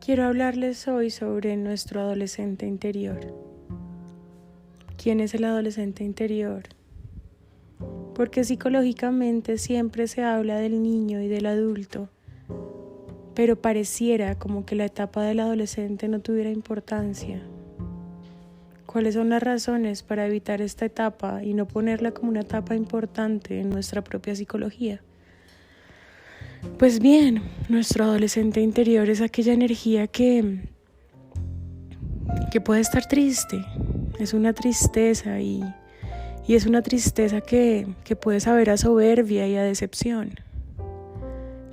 Quiero hablarles hoy sobre nuestro adolescente interior. ¿Quién es el adolescente interior? Porque psicológicamente siempre se habla del niño y del adulto, pero pareciera como que la etapa del adolescente no tuviera importancia. ¿Cuáles son las razones para evitar esta etapa y no ponerla como una etapa importante en nuestra propia psicología? Pues bien, nuestro adolescente interior es aquella energía que puede estar triste, es una tristeza y es una tristeza que puede saber a soberbia y a decepción.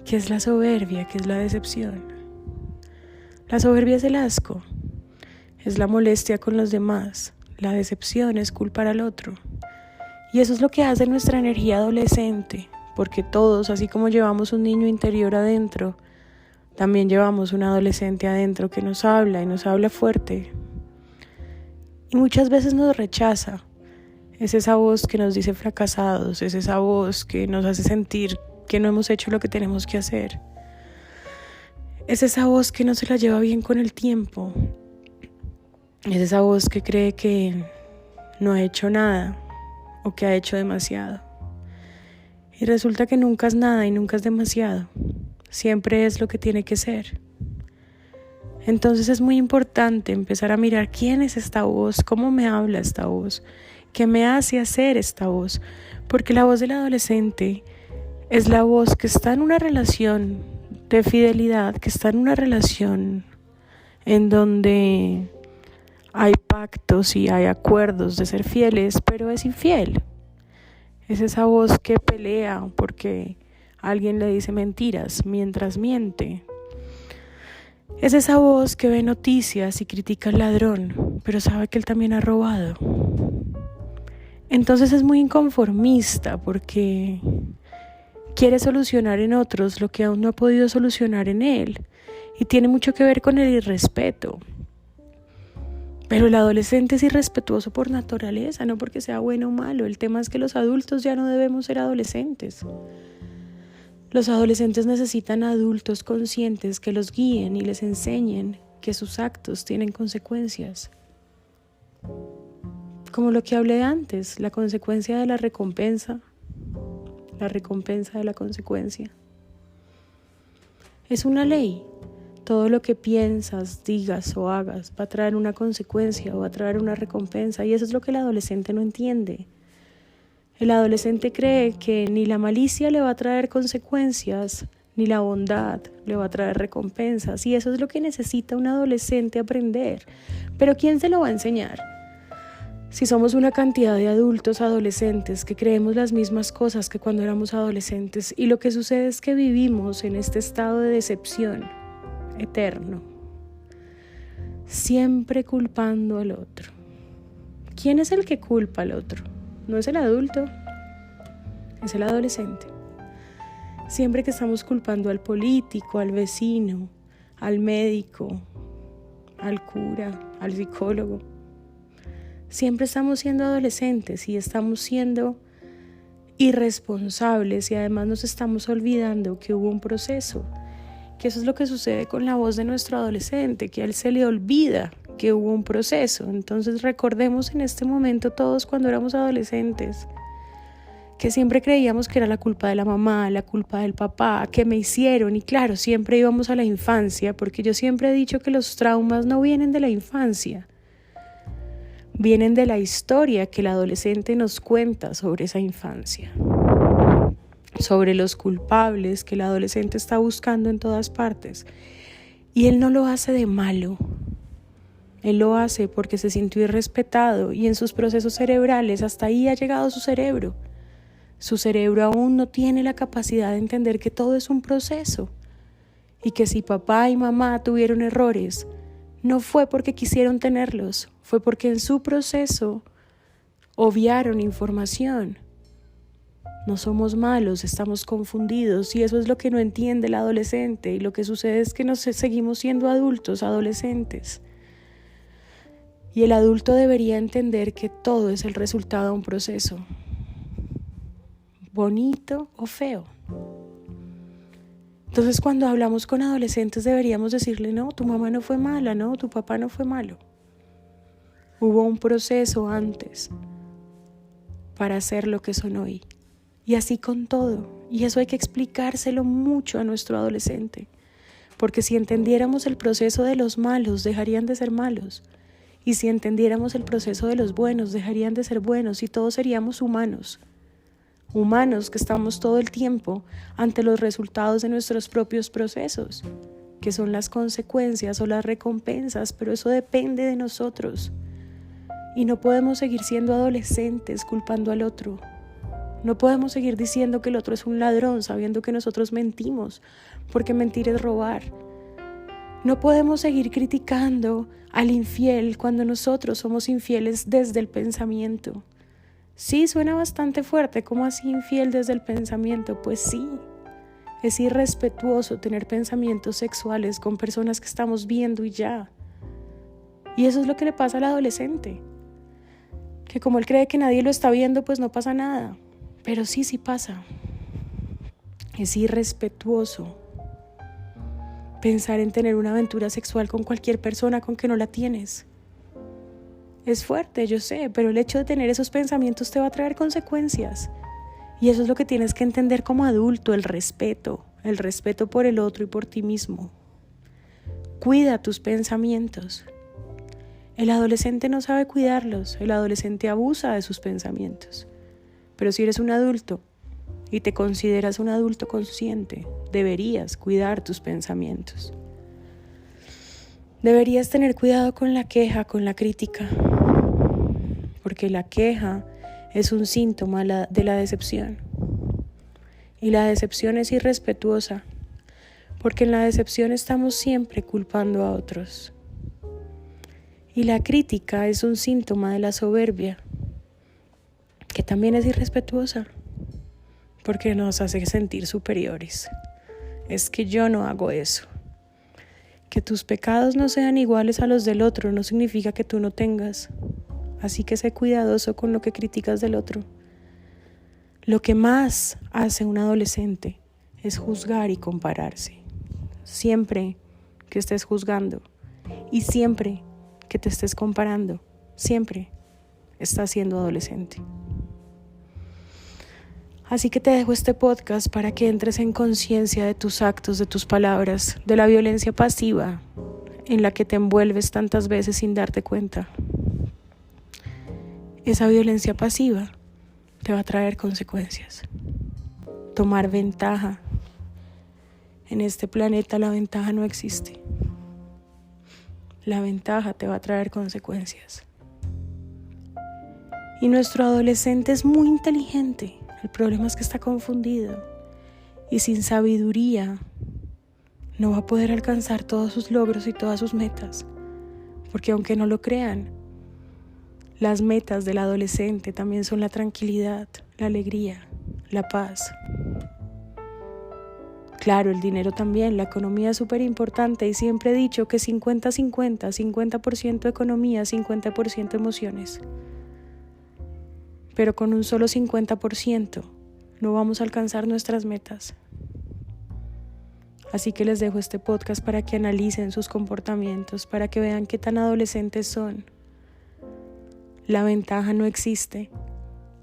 ¿Qué es la soberbia? ¿Qué es la decepción? La soberbia es el asco, es la molestia con los demás, la decepción es culpar al otro. Y eso es lo que hace nuestra energía adolescente, porque todos, así como llevamos un niño interior adentro, también llevamos un adolescente adentro que nos habla y nos habla fuerte. Y muchas veces nos rechaza. Es esa voz que nos dice fracasados, es esa voz que nos hace sentir que no hemos hecho lo que tenemos que hacer. Es esa voz que no se la lleva bien con el tiempo. Es esa voz que cree que no ha hecho nada o que ha hecho demasiado. Y resulta que nunca es nada y nunca es demasiado. Siempre es lo que tiene que ser. Entonces es muy importante empezar a mirar quién es esta voz, cómo me habla esta voz, qué me hace hacer esta voz. Porque la voz del adolescente es la voz que está en una relación de fidelidad, que está en una relación en donde hay pactos y hay acuerdos de ser fieles, pero es infiel. Es esa voz que pelea porque alguien le dice mentiras mientras miente. Es esa voz que ve noticias y critica al ladrón, pero sabe que él también ha robado. Entonces es muy inconformista porque quiere solucionar en otros lo que aún no ha podido solucionar en él. Y tiene mucho que ver con el irrespeto. Pero el adolescente es irrespetuoso por naturaleza, no porque sea bueno o malo. El tema es que los adultos ya no debemos ser adolescentes. Los adolescentes necesitan adultos conscientes que los guíen y les enseñen que sus actos tienen consecuencias. Como lo que hablé antes, la consecuencia de la recompensa de la consecuencia. Es una ley. Todo lo que piensas, digas o hagas va a traer una consecuencia o va a traer una recompensa, y eso es lo que el adolescente no entiende. El adolescente cree que ni la malicia le va a traer consecuencias, ni la bondad le va a traer recompensas, y eso es lo que necesita un adolescente aprender. Pero ¿quién se lo va a enseñar? Si somos una cantidad de adultos adolescentes que creemos las mismas cosas que cuando éramos adolescentes, y lo que sucede es que vivimos en este estado de decepción eterno, siempre culpando al otro. ¿Quién es el que culpa al otro? No es el adulto, es el adolescente. Siempre que estamos culpando al político, al vecino, al médico, al cura, al psicólogo, siempre estamos siendo adolescentes y estamos siendo irresponsables, y además nos estamos olvidando que hubo un proceso. Que eso es lo que sucede con la voz de nuestro adolescente, que a él se le olvida que hubo un proceso. Entonces recordemos en este momento todos cuando éramos adolescentes, que siempre creíamos que era la culpa de la mamá, la culpa del papá, que me hicieron. Y claro, siempre íbamos a la infancia, porque yo siempre he dicho que los traumas no vienen de la infancia, vienen de la historia que el adolescente nos cuenta sobre esa infancia, sobre los culpables que el adolescente está buscando en todas partes. Y él no lo hace de malo, él lo hace porque se sintió irrespetado, y en sus procesos cerebrales hasta ahí ha llegado su cerebro. Su cerebro aún no tiene la capacidad de entender que todo es un proceso, y que si papá y mamá tuvieron errores, no fue porque quisieron tenerlos, fue porque en su proceso obviaron información. No somos malos, estamos confundidos, y eso es lo que no entiende el adolescente, y lo que sucede es que nos seguimos siendo adultos, adolescentes. Y el adulto debería entender que todo es el resultado de un proceso, bonito o feo. Entonces, cuando hablamos con adolescentes deberíamos decirle, no, tu mamá no fue mala, no, tu papá no fue malo. Hubo un proceso antes para ser lo que son hoy. Y así con todo. Y eso hay que explicárselo mucho a nuestro adolescente. Porque si entendiéramos el proceso de los malos, dejarían de ser malos. Y si entendiéramos el proceso de los buenos, dejarían de ser buenos y todos seríamos humanos. Humanos que estamos todo el tiempo ante los resultados de nuestros propios procesos, que son las consecuencias o las recompensas, pero eso depende de nosotros. Y no podemos seguir siendo adolescentes culpando al otro. No podemos seguir diciendo que el otro es un ladrón sabiendo que nosotros mentimos, porque mentir es robar. No podemos seguir criticando al infiel cuando nosotros somos infieles desde el pensamiento. Sí, suena bastante fuerte, ¿cómo así infiel desde el pensamiento? Pues sí, es irrespetuoso tener pensamientos sexuales con personas que estamos viendo y ya. Y eso es lo que le pasa al adolescente, que como él cree que nadie lo está viendo, pues no pasa nada. Pero sí pasa. Es irrespetuoso pensar en tener una aventura sexual con cualquier persona con que no la tienes. Es fuerte, yo sé, pero el hecho de tener esos pensamientos te va a traer consecuencias. Y eso es lo que tienes que entender como adulto, el respeto por el otro y por ti mismo. Cuida tus pensamientos. El adolescente no sabe cuidarlos, el adolescente abusa de sus pensamientos. Pero si eres un adulto y te consideras un adulto consciente, deberías cuidar tus pensamientos. Deberías tener cuidado con la queja, con la crítica, porque la queja es un síntoma de la decepción. Y la decepción es irrespetuosa, porque en la decepción estamos siempre culpando a otros. Y la crítica es un síntoma de la soberbia, que también es irrespetuosa, porque nos hace sentir superiores. Es que yo no hago eso. Que tus pecados no sean iguales a los del otro no significa que tú no tengas. Así que sé cuidadoso con lo que criticas del otro. Lo que más hace un adolescente es juzgar y compararse. Siempre que estés juzgando y siempre que te estés comparando, siempre estás siendo adolescente. Así que te dejo este podcast para que entres en conciencia de tus actos, de tus palabras, de la violencia pasiva en la que te envuelves tantas veces sin darte cuenta. Esa violencia pasiva te va a traer consecuencias. Tomar ventaja. En este planeta la ventaja no existe. La ventaja te va a traer consecuencias. Y nuestro adolescente es muy inteligente. El problema es que está confundido y sin sabiduría no va a poder alcanzar todos sus logros y todas sus metas. Porque aunque no lo crean, las metas del adolescente también son la tranquilidad, la alegría, la paz. Claro, el dinero también, la economía es súper importante y siempre he dicho que 50-50, 50% economía, 50% emociones. Pero con un solo 50% no vamos a alcanzar nuestras metas. Así que les dejo este podcast para que analicen sus comportamientos, para que vean qué tan adolescentes son. La ventaja no existe.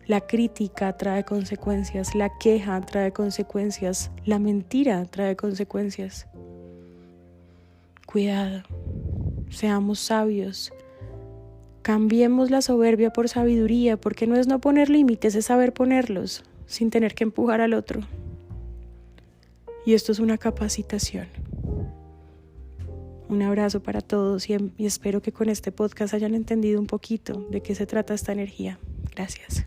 La crítica trae consecuencias, la queja trae consecuencias, la mentira trae consecuencias. Cuidado, seamos sabios. Cambiemos la soberbia por sabiduría, porque no es no poner límites, es saber ponerlos, sin tener que empujar al otro. Y esto es una capacitación. Un abrazo para todos y espero que con este podcast hayan entendido un poquito de qué se trata esta energía. Gracias.